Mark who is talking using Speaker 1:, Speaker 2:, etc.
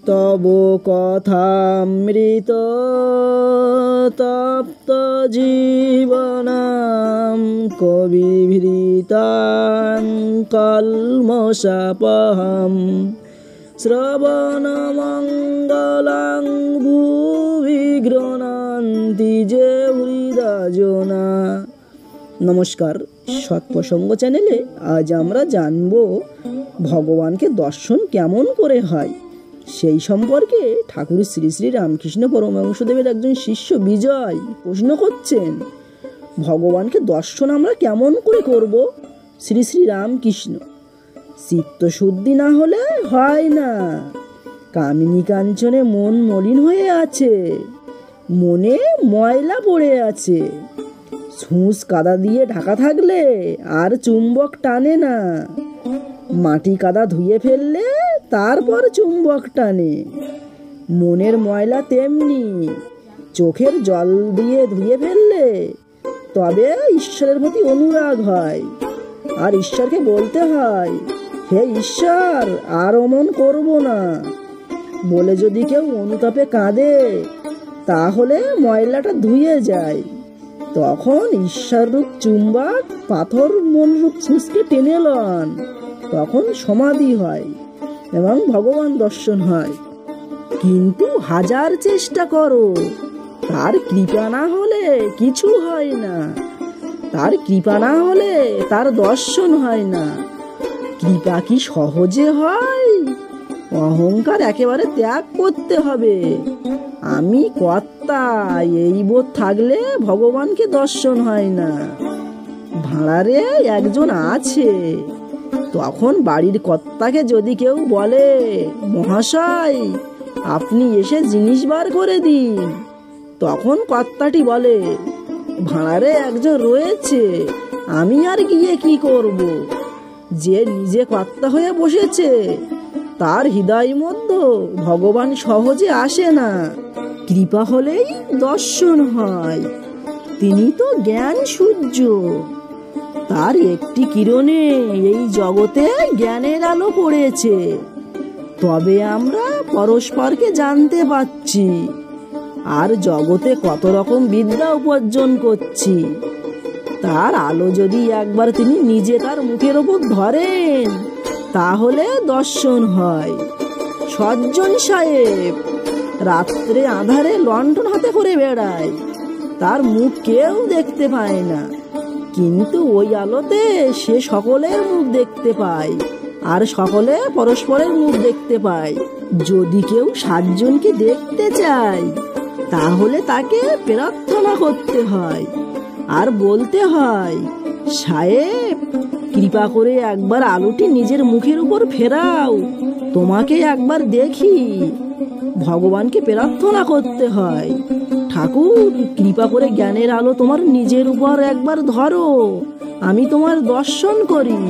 Speaker 1: তব কথামৃত তপ্ত জীবনাম কবিভৃতাং কল্মষাপহম শ্রবণমঙ্গলাং ভুবি গৃহণন্তি যে হৃদয়জনা। নমস্কার, সৎপ্রসঙ্গ চ্যানেলে আজ আমরা জানব ভগবানকে দর্শন কেমন করে হয়। সেই সম্পর্কে ঠাকুর শ্রী শ্রী রামকৃষ্ণ পরমহংসদেবের একজন শিষ্য বিজয় প্রশ্ন করছেন, ভগবানকে দর্শন আমরা কেমন করে করব? শ্রী শ্রী রামকৃষ্ণ, চিত্তশুদ্ধি না হলে হয় না। কামিনী কাঞ্চনে মন মলিন হয়ে আছে, মনে ময়লা পড়ে আছে। ছুঁচ কাদা দিয়ে ঢাকা থাকলে আর চুম্বক টানে না, মাটি কাদা ধুয়ে ফেললে তারপর চুম্বক টানে। মনের ময়লা তেমনি, চোখের জল দিয়ে ধুয়ে ফেললে তবে ঈশ্বরের প্রতি অনুরাগ হয়। আর ঈশ্বরকে বলতে হয়, হে ঈশ্বর, আর অমন করব না বলে যদি কেউ অনুতাপে কাঁদে তাহলে ময়লাটা ধুয়ে যায়। তখন ঈশ্বররূপ চুম্বক পাথর মনরূপ ছুঁচকে টেনে লন, তখন সমাধি হয় এবং ভগবান দর্শন হয়। কিন্তু হাজার চেষ্টা করো, তার কৃপা না হলে কিছু হয় না। তার কৃপা না হলে তার দর্শন হয় না। কৃপা কি সহজে হয়? অহংকার একেবারে ত্যাগ করতে হবে। আমি কর্তা এই বোধ থাকলে ভগবানকে দর্শন হয় না। ভাড়ারে একজন আছে, তখন বাড়ির কর্তাকে যদি কেউ বলে, মহাশয় আপনি এসে জিনিস বার করে দিন, তখন কর্তাটি বলে, ভাড়ারে একজন রয়েছে, আমি আর গিয়ে কি করব? যে নিজে কর্তা হয়ে বসেছে তার হৃদয় মধ্যে ভগবান সহজে আসে না। কৃপা হলেই দর্শন হয়। তিনি তো জ্ঞান সূর্য, তার একটি কিরণে এই জগতে জ্ঞানের আলো পড়েছে। তবে আমরা পরস্পরকে জানতে পারছি আর জগতে কত রকম বিদ্যা উপার্জন করছি। তার আলো যদি একবার তিনি নিজে তার মুখের ওপর ধরেন তাহলে দর্শন হয়। সজ্জন সাহেব রাত্রে আঁধারে লণ্ঠন হাতে করে বেড়ায়, তার মুখ কেউ দেখতে পায় না, কিন্তু ওই আলোতে সে সকলের মুখ দেখতে পায় আর সকলে পরস্পরের মুখ দেখতে পায়। যদি কেউ সাতজনকে দেখতে চায় তাহলে তাকে প্রার্থনা করতে হয় আর বলতে হয়, সাহেব কৃপা করে একবার আলোটি নিজের মুখের উপর ফেরাও, তোমাকে একবার দেখি। ভগবানকে প্রার্থনা করতে হয়, ঠাকুর কৃপা করে জ্ঞানের আলো তোমার নিজের উপর একবার ধরো, আমি তোমার দর্শন করি।